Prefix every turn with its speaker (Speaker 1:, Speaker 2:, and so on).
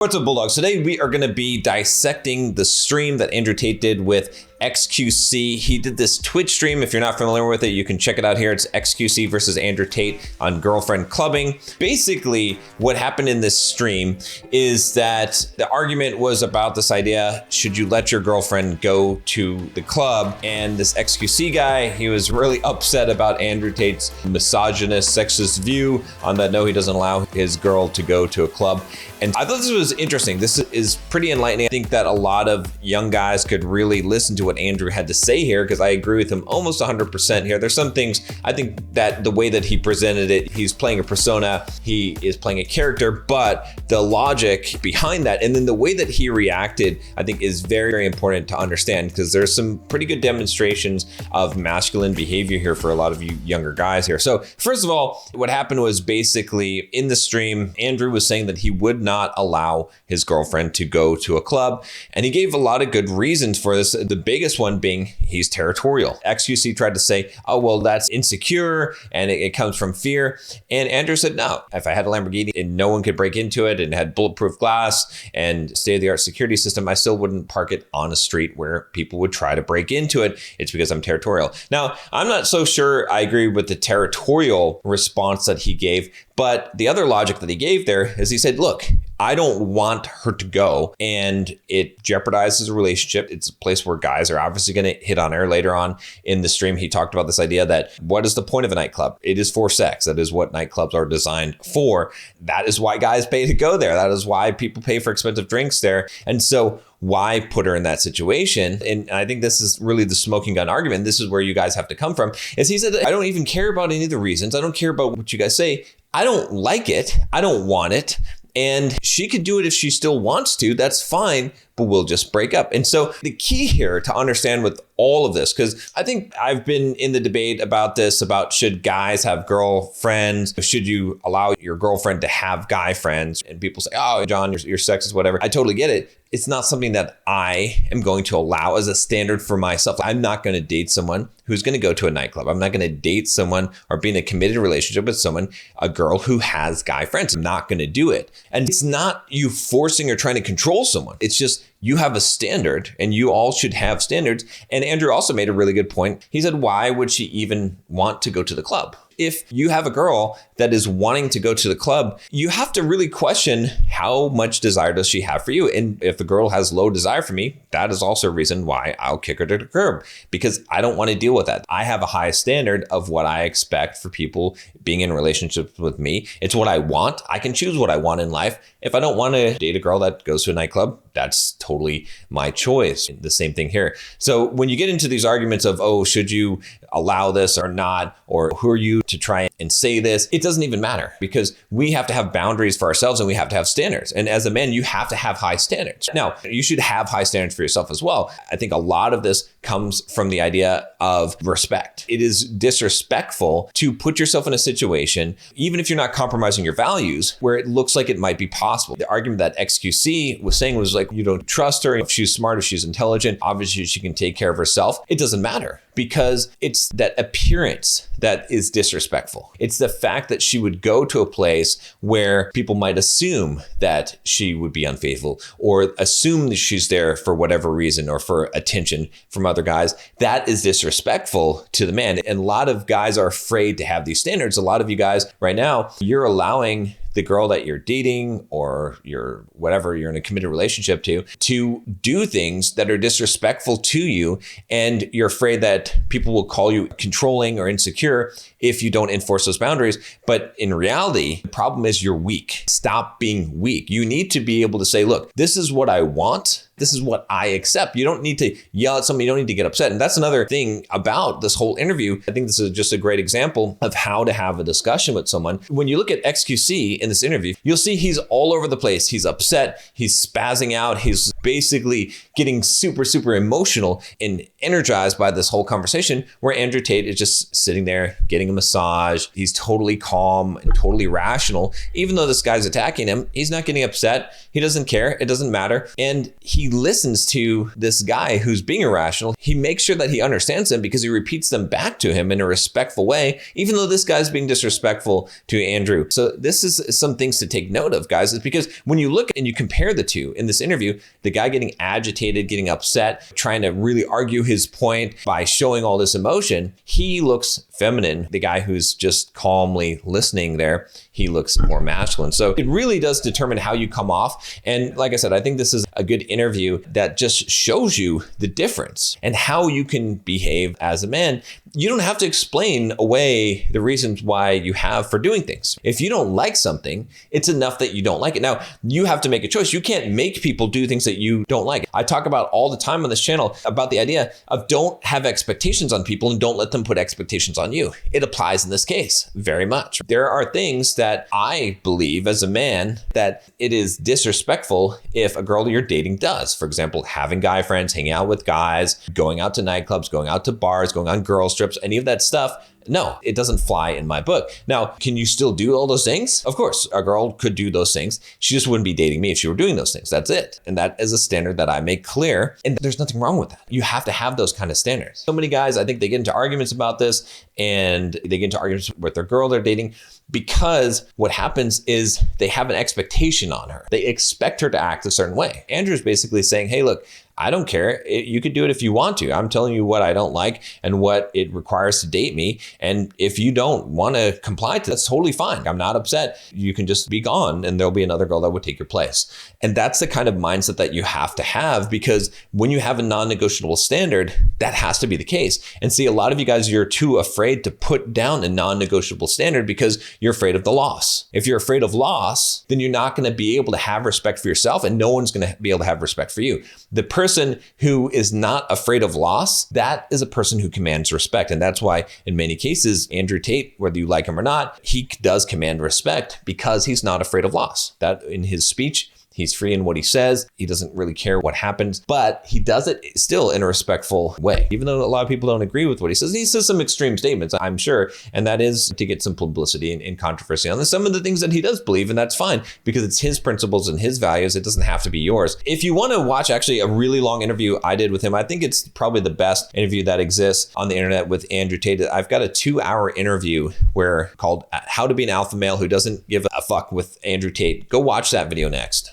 Speaker 1: What's up, Bulldogs? Today we are going to be dissecting the stream that Andrew Tate did with XQC. He did this Twitch stream. If you're not familiar with it, you can check it out here. It's XQC versus Andrew Tate on girlfriend clubbing. Basically, what happened in this stream is that the argument was about this idea, should you let your girlfriend go to the club? And this XQC guy, he was really upset about Andrew Tate's misogynist, sexist view on that. No, he doesn't allow his girl to go to a club. And I thought this was interesting. This is pretty enlightening. I think that a lot of young guys could really listen to what Andrew had to say here, because I agree with him almost 100% here. There's some things, I think that the way that he presented it, he's playing a persona, he is playing a character, but the logic behind that and then the way that he reacted, I think is very, very important to understand, because there's some pretty good demonstrations of masculine behavior here for a lot of you younger guys here. So first of all, what happened was basically in the stream, Andrew was saying that he would not allow his girlfriend to go to a club. And he gave a lot of good reasons for this. The biggest one being he's territorial. XQC tried to say, oh, well, that's insecure and it comes from fear. And Andrew said, no, if I had a Lamborghini and no one could break into it and had bulletproof glass and state-of-the-art security system, I still wouldn't park it on a street where people would try to break into it. It's because I'm territorial. Now, I'm not so sure I agree with the territorial response that he gave, but the other logic that he gave there is he said, look, I don't want her to go and it jeopardizes a relationship. It's a place where guys are obviously going to hit on her. Later on in the stream, he talked about this idea that what is the point of a nightclub? It is for sex. That is what nightclubs are designed for. That is why guys pay to go there. That is why people pay for expensive drinks there. And so why put her in that situation? And I think this is really the smoking gun argument. This is where you guys have to come from. Is he said, I don't even care about any of the reasons. I don't care about what you guys say. I don't like it. I don't want it. And she could do it if she still wants to. That's fine, but we'll just break up. And so the key here to understand with all of this, because I think I've been in the debate about this, about should guys have girlfriends? Should you allow your girlfriend to have guy friends? And people say, oh, John, you're sexist, whatever. I totally get it. It's not something that I am going to allow as a standard for myself. I'm not going to date someone who's going to go to a nightclub. I'm not going to date someone or be in a committed relationship with someone, a girl who has guy friends. I'm not going to do it. And it's not you forcing or trying to control someone. It's just you have a standard and you all should have standards. And Andrew also made a really good point. He said, why would she even want to go to the club? If you have a girl that is wanting to go to the club, you have to really question how much desire does she have for you? And if the girl has low desire for me, that is also a reason why I'll kick her to the curb, because I don't want to deal with that. I have a high standard of what I expect for people being in relationships with me. It's what I want. I can choose what I want in life. If I don't want to date a girl that goes to a nightclub, that's totally my choice. The same thing here. So when you get into these arguments of, oh, should you allow this or not, or who are you to try and say this? It doesn't even matter, because we have to have boundaries for ourselves and we have to have standards. And as a man, you have to have high standards. Now, you should have high standards for yourself as well. I think a lot of this comes from the idea of respect. It is disrespectful to put yourself in a situation, even if you're not compromising your values, where it looks like it might be possible. The argument that XQC was saying was like, you don't trust her. If she's smart, if she's intelligent, obviously she can take care of herself. It doesn't matter, because it's that appearance that is disrespectful. It's the fact that she would go to a place where people might assume that she would be unfaithful or assume that she's there for whatever reason or for attention from other guys. That is disrespectful to the man. And a lot of guys are afraid to have these standards. A lot of you guys right now, you're allowing the girl that you're dating or you're whatever you're in a committed relationship to do things that are disrespectful to you. And you're afraid that people will call you controlling or insecure if you don't enforce those boundaries. But in reality, the problem is you're weak. Stop being weak. You need to be able to say, look, this is what I want. This is what I accept. You don't need to yell at somebody. You don't need to get upset. And that's another thing about this whole interview. I think this is just a great example of how to have a discussion with someone. When you look at XQC in this interview, you'll see he's all over the place. He's upset. He's spazzing out. He's basically getting super, super emotional and energized by this whole conversation, where Andrew Tate is just sitting there getting a massage. He's totally calm and totally rational. Even though this guy's attacking him, he's not getting upset. He doesn't care. It doesn't matter. And he he listens to this guy who's being irrational. He makes sure that he understands them because he repeats them back to him in a respectful way, even though this guy's being disrespectful to Andrew. So this is some things to take note of, guys, is because when you look and you compare the two in this interview, the guy getting agitated, getting upset, trying to really argue his point by showing all this emotion, he looks feminine. The guy who's just calmly listening there, he looks more masculine. So it really does determine how you come off. And like I said, I think this is a good interview that just shows you the difference and how you can behave as a man. You don't have to explain away the reasons why you have for doing things. If you don't like something, it's enough that you don't like it. Now, you have to make a choice. You can't make people do things that you don't like. I talk about all the time on this channel about the idea of don't have expectations on people and don't let them put expectations on you. It applies in this case very much. There are things that I believe as a man that it is disrespectful if a girl you're dating does. For example, having guy friends, hanging out with guys, going out to nightclubs, going out to bars, going on girls trips, any of that stuff. No, it doesn't fly in my book. Now, can you still do all those things? Of course, a girl could do those things. She just wouldn't be dating me if she were doing those things. That's it. And that is a standard that I make clear. And there's nothing wrong with that. You have to have those kind of standards. So many guys, I think they get into arguments about this and they get into arguments with their girl they're dating because what happens is they have an expectation on her. They expect her to act a certain way. Andrew's basically saying, hey, look, I don't care. You could do it if you want to. I'm telling you what I don't like and what it requires to date me. And if you don't want to comply to that, that's totally fine. I'm not upset. You can just be gone and there'll be another girl that would take your place. And that's the kind of mindset that you have to have, because when you have a non-negotiable standard, that has to be the case. And see, a lot of you guys, you're too afraid to put down a non-negotiable standard because you're afraid of the loss. If you're afraid of loss, then you're not going to be able to have respect for yourself and no one's going to be able to have respect for you. The person who is not afraid of loss, that is a person who commands respect. And that's why in many cases, Andrew Tate, whether you like him or not, he does command respect because he's not afraid of loss. That in his speech, he's free in what he says. He doesn't really care what happens, but he does it still in a respectful way. Even though a lot of people don't agree with what he says some extreme statements, I'm sure. And that is to get some publicity and controversy on some of the things that he does believe. And that's fine because it's his principles and his values. It doesn't have to be yours. If you want to watch actually a really long interview I did with him, I think it's probably the best interview that exists on the internet with Andrew Tate. I've got a 2-hour interview called How to Be an Alpha Male Who Doesn't Give a Fuck with Andrew Tate. Go watch that video next.